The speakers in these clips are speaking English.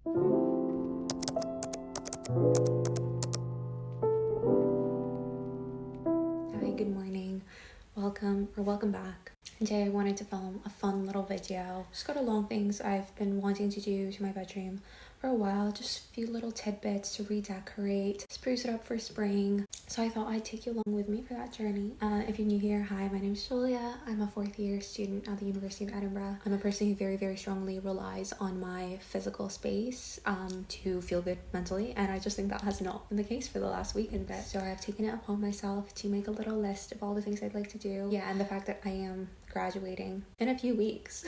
Hi, good morning. Welcome back. Today I wanted to film a fun little video. Just got along things I've been wanting to do to my bedroom for a while. Just a few little tidbits to redecorate, spruce it up for spring. So I thought I'd take you along with me for that journey. If you're new here, hi, my name is Julia. I'm a 4th year student at the University of Edinburgh. I'm a person who very, very strongly relies on my physical space to feel good mentally, and I just think that has not been the case for the last week and bit. So I've taken it upon myself to make a little list of all the things I'd like to do. Yeah, and the fact that I am graduating in a few weeks.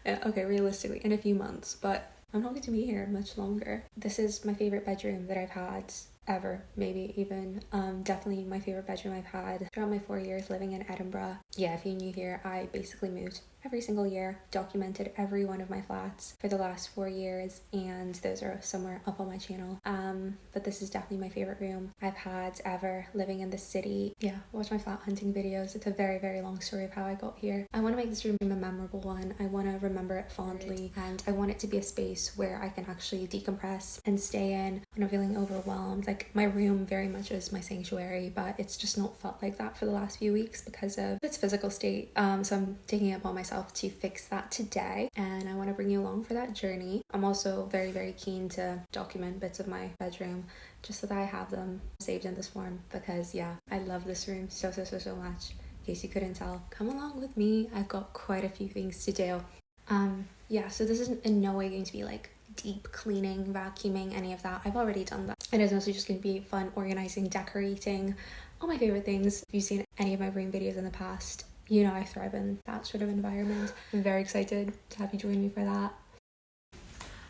Okay, realistically, in a few months, but I'm not going to be here much longer. This is my favorite bedroom that I've had ever, maybe even definitely my favorite bedroom I've had throughout my 4 years living in Edinburgh. Yeah, if you're new here, I basically moved every single year, documented every one of my flats for the last 4 years, and those are somewhere up on my channel. But this is definitely my favorite room I've had ever living in the city. Yeah, watch my flat hunting videos. It's a very, very long story of how I got here. I want to make this room a memorable one. I want to remember it fondly, and I want it to be a space where I can actually decompress and stay in when I'm feeling overwhelmed. Like, my room very much is my sanctuary, but it's just not felt like that for the last few weeks because of its physical state. So I'm taking it upon myself to fix that today, and I want to bring you along for that journey. I'm also very, very keen to document bits of my bedroom just so that I have them saved in this form, because yeah, I love this room so much. In case you couldn't tell, come along with me. I've got quite a few things to do. Yeah, so this isn't in no way going to be like deep cleaning, vacuuming, any of that. I've already done that. It is mostly just going to be fun organizing, decorating, all my favorite things. If you've seen any of my room videos in the past, you know I thrive in that sort of environment. I'm very excited to have you join me for that.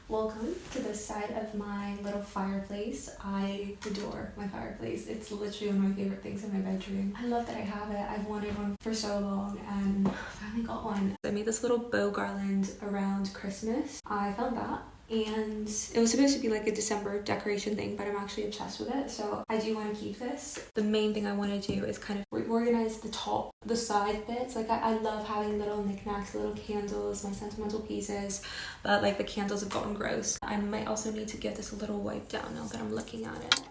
Welcome to this side of my little fireplace. I adore my fireplace. It's literally one of my favorite things in my bedroom. I love that I have it. I've wanted one for so long and finally got one. I made this little bow garland around Christmas. I found that, and it was supposed to be like a December decoration thing, but I'm actually obsessed with it, so I do want to keep this. The main thing I want to do is kind of reorganize the top, the side bits. Like, I love having little knickknacks, little candles, my sentimental pieces, but like the candles have gotten gross. I might also need to give this a little wipe down now that I'm looking at it.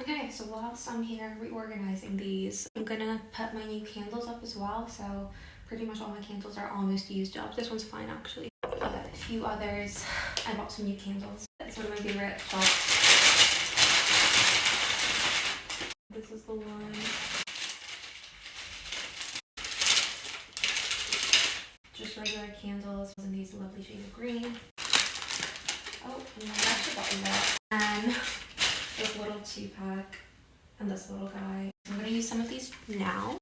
Okay, so whilst I'm here reorganizing these, I'm gonna put my new candles up as well. So pretty much all my candles are almost used up. This one's fine actually. But a few others. I bought some new candles. It's one of my favorite shops. This is the one. Just regular candles in these lovely shades of green. Oh, and I actually got that. And this little 2-pack and this little guy. I'm gonna use some of these now.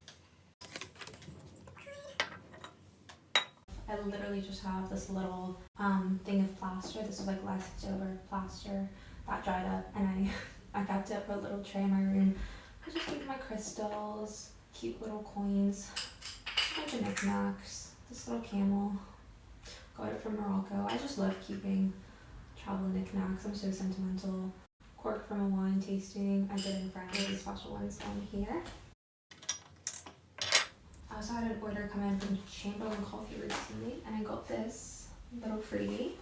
I literally just have this little thing of plaster. This is like leftover plaster that dried up, and I kept it for a little tray in my room. I just keep my crystals, cute little coins, a bunch of knickknacks, this little camel. Got it from Morocco. I just love keeping travel knickknacks. I'm so sentimental. Cork from a wine tasting I did in France. Really special ones on here. I also had an order come in from Chamberlain Coffee recently, and I got this little freebie.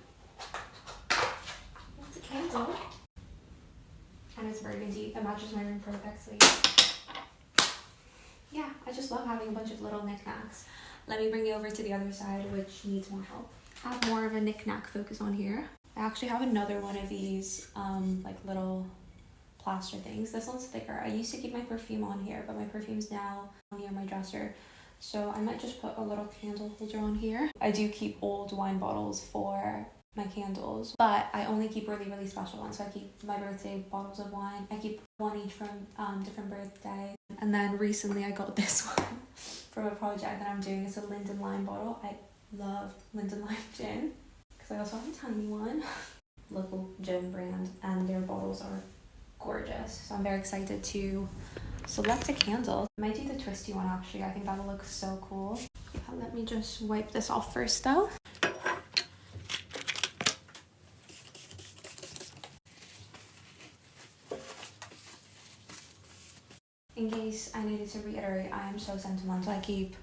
It's a candle, and it's burgundy. It matches my room perfectly. Yeah, I just love having a bunch of little knickknacks. Let me bring you over to the other side, which needs more help. I have more of a knickknack focus on here. I actually have another one of these like little plaster things. This one's thicker. I used to keep my perfume on here, but my perfume's now near my dresser, so I might just put a little candle holder on here. I do keep old wine bottles for my candles, but I only keep really, really special ones. So I keep my birthday bottles of wine. I keep one each from different birthdays. And then recently I got this one from a project that I'm doing. It's a Linden Lime bottle. I love Linden Lime gin, because I also have a tiny one. Local gin brand, and their bottles are gorgeous. So I'm very excited to select a candle. I might do the twisty one actually. I think that'll look so cool. Let me just wipe this off first though. In case I needed to reiterate, I am so sentimental. I keep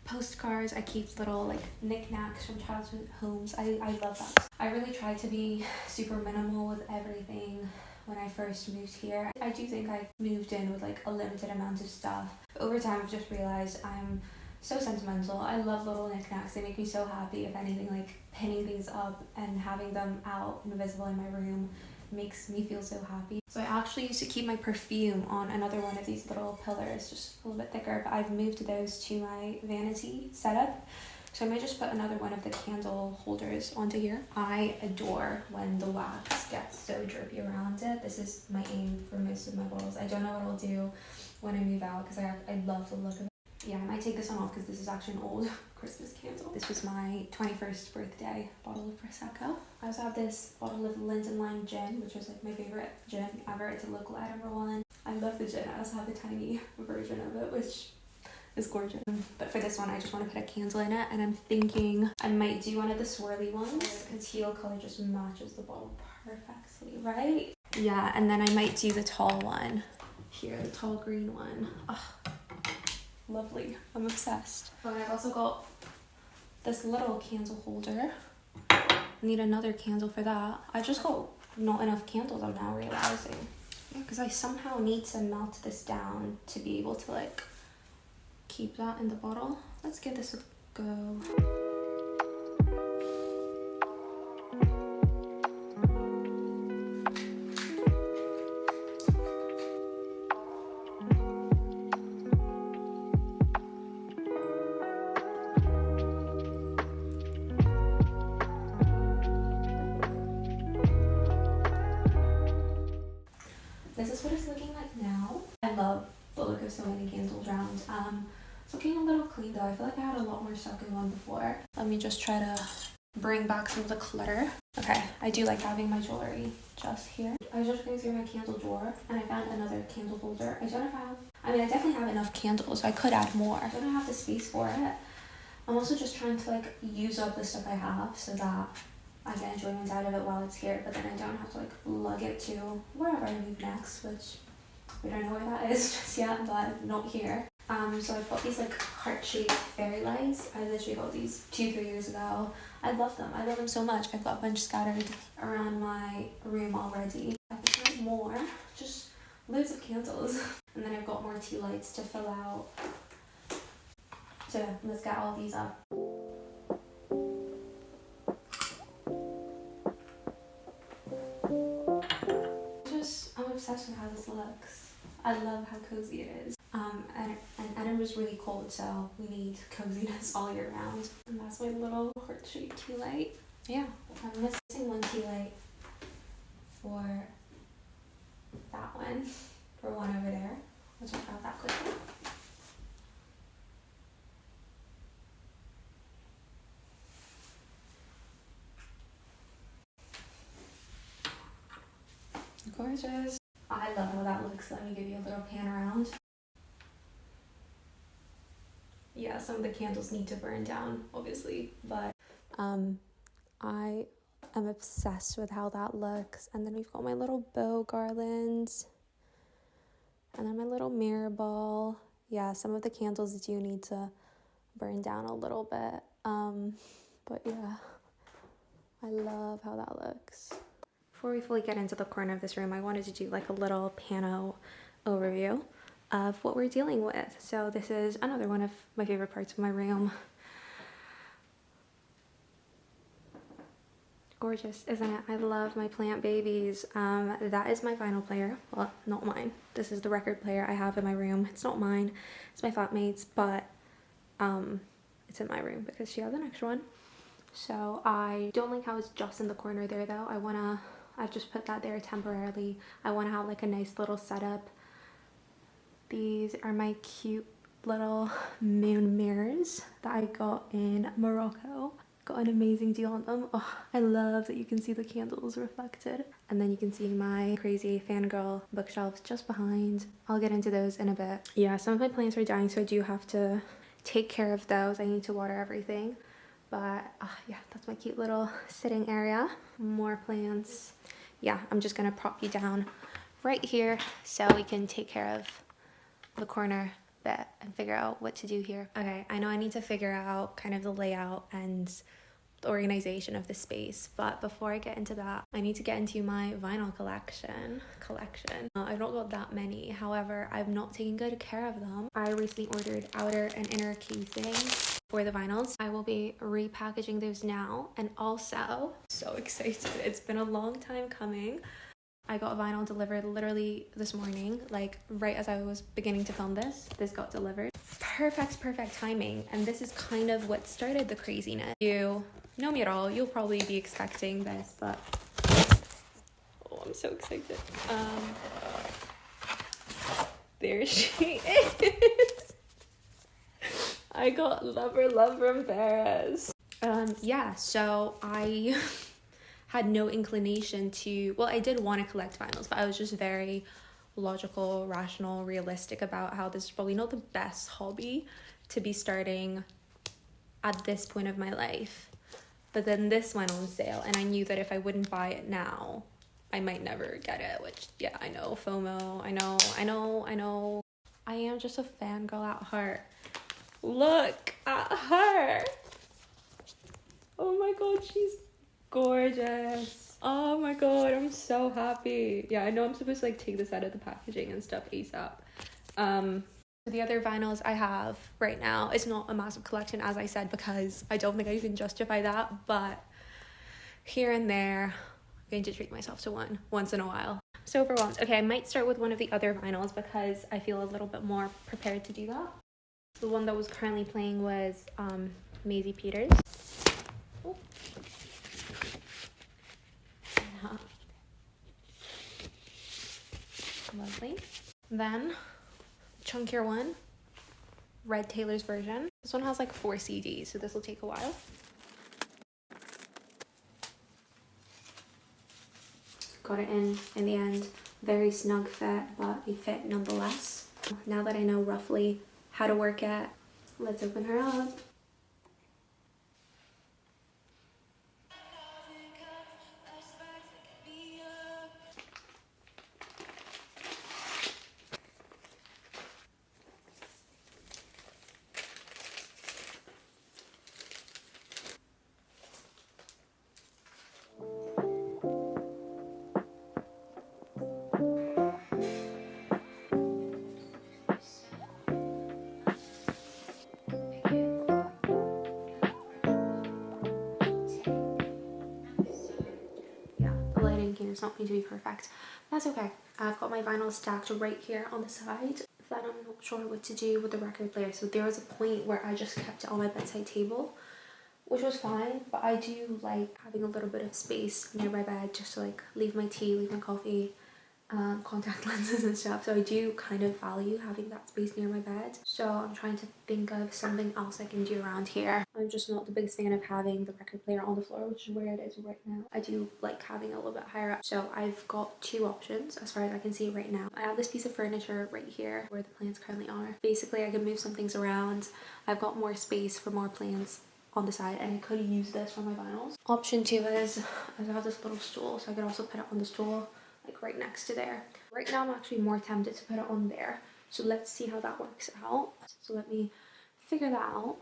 postcards, I keep little like knickknacks from childhood homes. I love that. I really tried to be super minimal with everything when I first moved here. I do think I moved in with like a limited amount of stuff. Over time I've just realized I'm so sentimental. I love little knickknacks. They make me so happy. If anything, like pinning things up and having them out and visible in my room makes me feel so happy. So I actually used to keep my perfume on another one of these little pillars, just a little bit thicker, but I've moved those to my vanity setup. So I might just put another one of the candle holders onto here. I adore when the wax gets so drippy around it. This is my aim for most of my bottles. I don't know what I'll do when I move out because I love the look of it. Yeah, I might take this one off because this is actually an old Christmas candle. This was my 21st birthday bottle of Prosecco. I also have this bottle of Linden Lime gin, which is like my favorite gin ever. It's a local Edinburgh one. I love the gin. I also have a tiny version of it, which is gorgeous. But for this one, I just want to put a candle in it, and I'm thinking I might do one of the swirly ones. The teal color just matches the bottle perfectly, right? Yeah, and then I might do the tall one here, the tall green one. Ugh. Lovely. I'm obsessed. Oh, and I've also got this little candle holder. I need another candle for that. I just got not enough candles, I'm now realizing. Yeah, because I somehow need to melt this down to be able to like keep that in the bottle. Let's give this a go. This is what it's looking like now. I love the look of so many candles around. It's looking a little clean though. I feel like I had a lot more stuff going on before. Let me just try to bring back some of the clutter. Okay, I do like having my jewelry just here. I was just going through my candle drawer and I found another candle holder. I definitely have enough candles. I could add more. I don't have the space for it. I'm also just trying to like use up the stuff I have so that I get enjoyment out of it while it's here, but then I don't have to like lug it to wherever I move next, which we don't know where that is just yet, but not here. So I've got these like heart-shaped fairy lights. I literally got these 2-3 years ago. I love them. I love them so much. I've got a bunch scattered around my room already. I think more, just loads of candles. And then I've got more tea lights to fill out. So let's get all these up. I'm obsessed with how this looks. I love how cozy it is. And Edinburgh's really cold, so we need coziness all year round. And that's my little heart-shaped tea light. Yeah, I'm missing one tea light for that one, for one over there. I'll check out that quickly. Gorgeous. I love how that looks. Let me give you a little pan around. Yeah, some of the candles need to burn down, obviously, but I am obsessed with how that looks. And then we've got my little bow garlands, and then my little mirror ball. Yeah, some of the candles do need to burn down a little bit, but yeah, I love how that looks. Before we fully get into the corner of this room, I wanted to do like a little pano overview of what we're dealing with. So this is another one of my favorite parts of my room. Gorgeous, isn't it? I love my plant babies. That is my vinyl player. Well, not mine. This is the record player I have in my room. It's not mine. It's my flatmate's, but it's in my room because she has an extra one. So I don't like how it's just in the corner there though. I've just put that there temporarily. I want to have like a nice little setup. These are my cute little moon mirrors that I got in Morocco. Got an amazing deal on them. Oh, I love that you can see the candles reflected. And then you can see my crazy fangirl bookshelves just behind. I'll get into those in a bit. Yeah, some of my plants are dying, so I do have to take care of those. I need to water everything. But yeah, that's my cute little sitting area. More plants. Yeah, I'm just gonna prop you down right here so we can take care of the corner bit and figure out what to do here. Okay, I know I need to figure out kind of the layout and the organization of the space, but before I get into that, I need to get into my vinyl collection. I've not got that many, however, I've not taken good care of them. I recently ordered outer and inner casings for the vinyls. I will be repackaging those now, and also, so excited, it's been a long time coming. I got vinyl delivered literally this morning, like right as I was beginning to film this got delivered. Perfect timing. And this is kind of what started the craziness. You know me at all, you'll probably be expecting this, but oh, I'm so excited. There she is. I got Love from Paris. Yeah, so I had no inclination to, well, I did want to collect vinyls, but I was just very logical, rational, realistic about how this is probably not the best hobby to be starting at this point of my life. But then this went on sale, and I knew that if I wouldn't buy it now, I might never get it, which, yeah, I know, FOMO, I know. I am just a fangirl at heart. Look at her. Oh my god, she's gorgeous. Oh my god, I'm so happy. Yeah, I know I'm supposed to like take this out of the packaging and stuff ASAP. The other vinyls I have right now, it's not a massive collection, as I said, because I don't think I can justify that, but here and there, I'm going to treat myself to one once in a while. So overwhelmed. Okay, I might start with one of the other vinyls because I feel a little bit more prepared to do that. The one that was currently playing was Maisie Peters. Oh. Yeah. Lovely. Then chunkier one, Red Taylor's version. This one has like 4 CDs, so this will take a while. Got it in the end. Very snug fit, but a fit nonetheless. Now that I know roughly how to work it, let's open her up. It's not going to be perfect. That's okay. I've got my vinyl stacked right here on the side. Then I'm not sure what to do with the record player. So there was a point where I just kept it on my bedside table, which was fine, but I do like having a little bit of space near my bed just to like leave my tea, leave my coffee, contact lenses and stuff. So I do kind of value having that space near my bed. So I'm trying to think of something else I can do around here. I'm just not the biggest fan of having the record player on the floor, which is where it is right now. I do like having it a little bit higher up. So I've got 2 options as far as I can see right now. I have this piece of furniture right here where the plants currently are. Basically, I can move some things around. I've got more space for more plants on the side, and I could use this for my vinyls. Option 2 is I have this little stool, so I could also put it on the stool like right next to there. Right now I'm actually more tempted to put it on there, so let's see how that works out. So let me figure that out.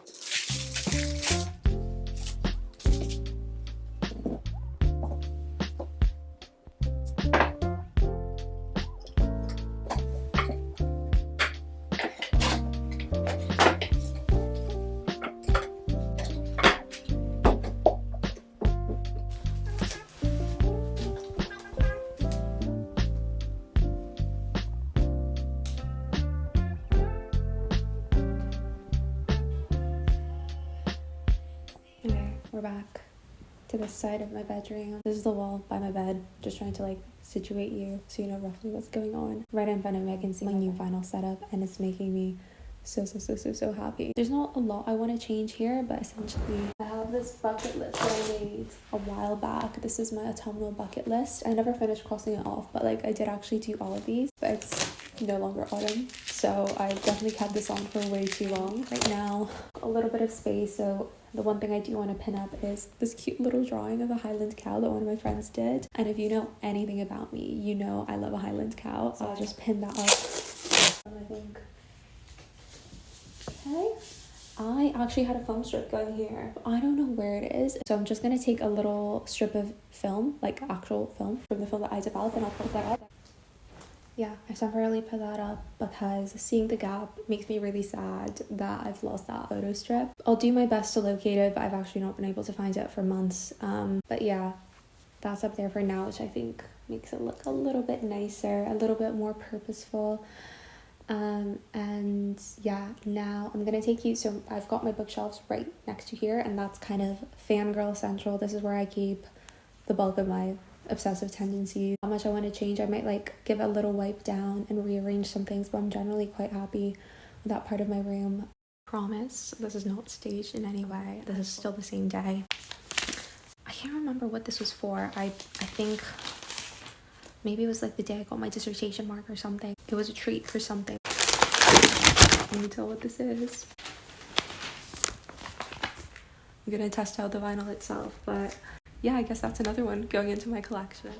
We're back to this side of my bedroom. This is the wall by my bed, just trying to like situate you so you know roughly what's going on. Right in front of me I can see my new vinyl setup, and it's making me so happy. There's not a lot I want to change here, but essentially I have this bucket list that I made a while back. This is my autumnal bucket list. I never finished crossing it off, but like I did actually do all of these, but it's no longer autumn, so I definitely kept this on for way too long. Right now a little bit of space, so the one thing I do want to pin up is this cute little drawing of a Highland cow that one of my friends did. And if you know anything about me, you know I love a Highland cow. So I'll just pin that up. I think actually had a film strip going here. I don't know where it is. So I'm just gonna take a little strip of film, like actual film from the film that I developed, and I'll put that up. Yeah, I temporarily put that up because seeing the gap makes me really sad that I've lost that photo strip. I'll do my best to locate it, but I've actually not been able to find it for months. But yeah, that's up there for now, which I think makes it look a little bit nicer, a little bit more purposeful. And yeah, now I'm gonna take you, so I've got my bookshelves right next to here, and that's kind of fangirl central. This is where I keep the bulk of my obsessive tendencies. How much I want to change, I might like give it a little wipe down and rearrange some things, but I'm generally quite happy with that part of my room. Promise this is not staged in any way. This is still the same day. I can't remember what this was for. I think maybe it was like the day I got my dissertation mark or something. It was a treat for something. Can you tell what this is? I'm gonna test out the vinyl itself, but yeah, I guess that's another one going into my collection.